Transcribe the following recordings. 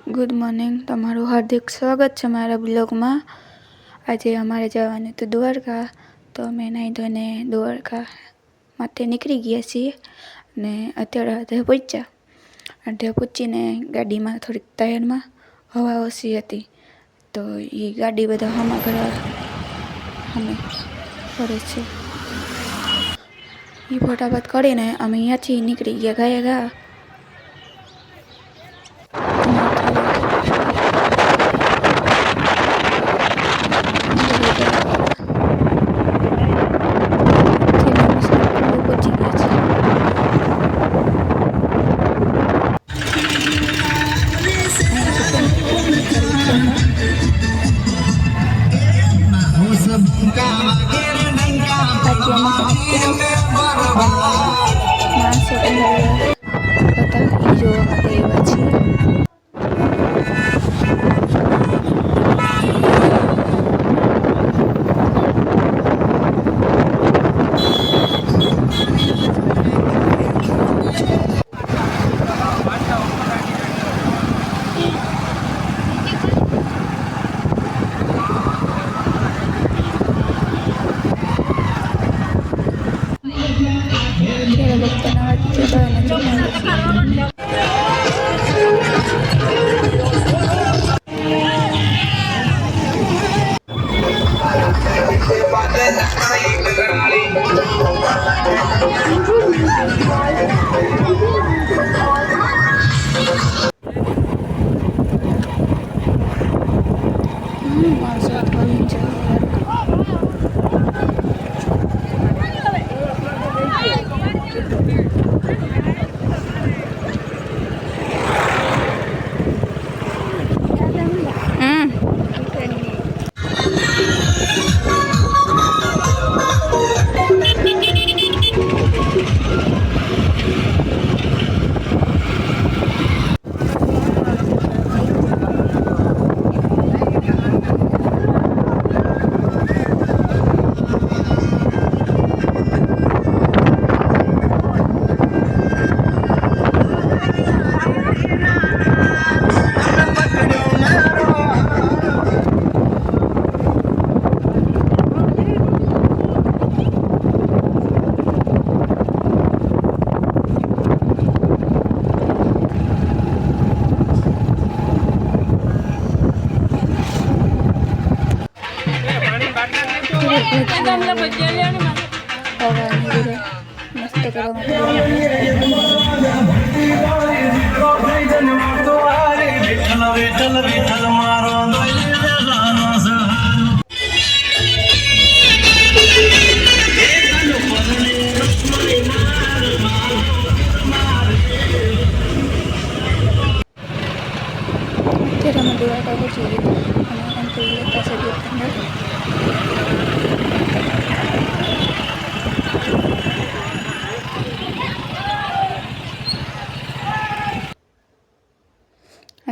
Good morning, તમારું હાર્દિક સ્વાગત છે મારા બ્લોગમાં। આજે અમારે જવાનું હતું દ્વારકા, તો અમે નાહી ધોઈને દ્વારકા માટે નીકળી ગયા છીએ ને અત્યારે અડધે પહોંચીને ગાડીમાં થોડીક ટાયરમાં હવા ઓછી હતી, તો એ ગાડી બધા હમા કરવા અમે ફરે છે। એ ફટાફટ કરીને અમે અહીંયાથી નીકળી ગયા ગયા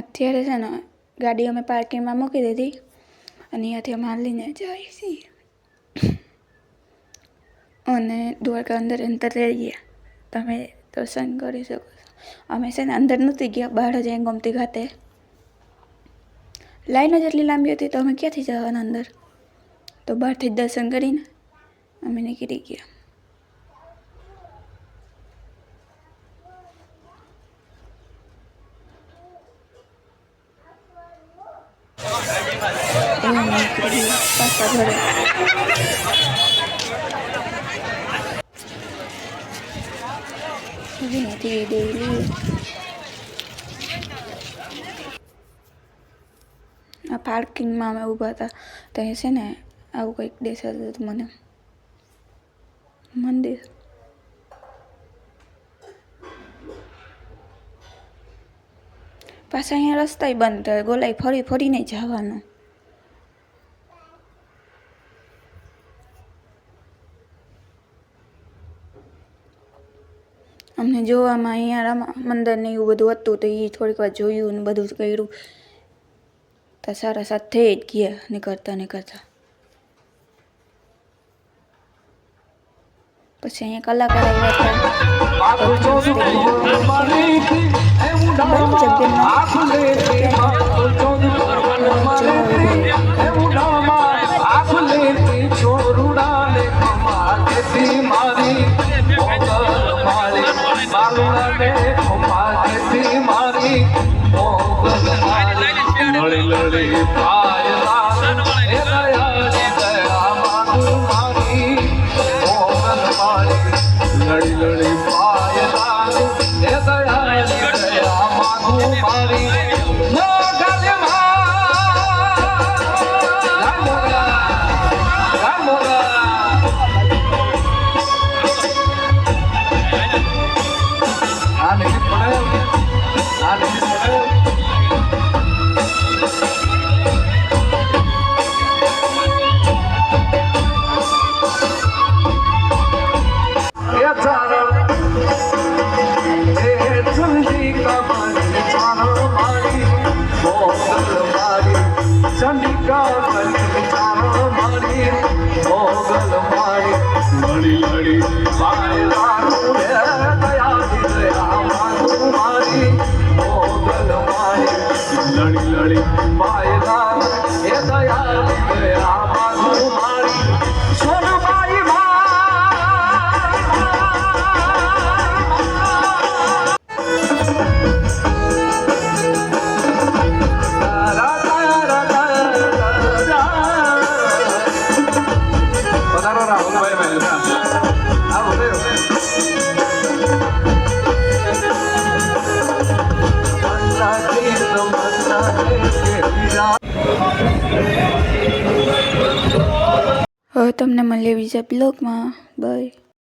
અત્યારે છે ને ગાડી અમે પાર્કિંગમાં મૂકી દીધી અને અહીંયાથી અમે હાલીને જઈએ છીએ અને દ્વારકા અંદર રહી ગયા, તમે દર્શન કરી શકો છો। અમે છે ને અંદર નહોતી ગયા, બહાર જ ગમતી ઘાતે લાઈન જ એટલી લાંબી હતી, તો અમે ક્યાંથી જવાના અંદર, તો બહારથી જ દર્શન કરીને અમે નીકળી ગયા। પાછા ઘરે આ પાર્કિંગમાં અમે ઊભા હતા, તો એ છે ને આવું કંઈક દેખાતું હતું મને, મંદિર। પાછા અહીંયા રસ્તા બંધ થાય, ગોલાઈ ફરી ફરીને જવાનું। અમને જોવામાં અહીંયા મંદિર ને એવું બધું હતું, તો એ થોડીક વાર જોયું ને બધું કર્યું, તો સારા સાથે જ ગયા નીકળતા। પછી અહીંયા કલાકાર આવ્યા હતા। લડી લડી પાયલા હે દયાળી દયા માંગુ મારી મોગલ મારી લડી લડી પાયલા હે દયાળી દયા માંગુ મારી ચંડિકા ચારો મારી મોગલ મારી લડી લડી પાયલાનું હે દયાળી દયા માંગુ મારી મોગલ મારી લડી લડી પાયલા હે દયાળી દયા માંગુ મારી સોનબાઈ હવે તમને મળીએ બીજા બ્લોગમાં. બાય.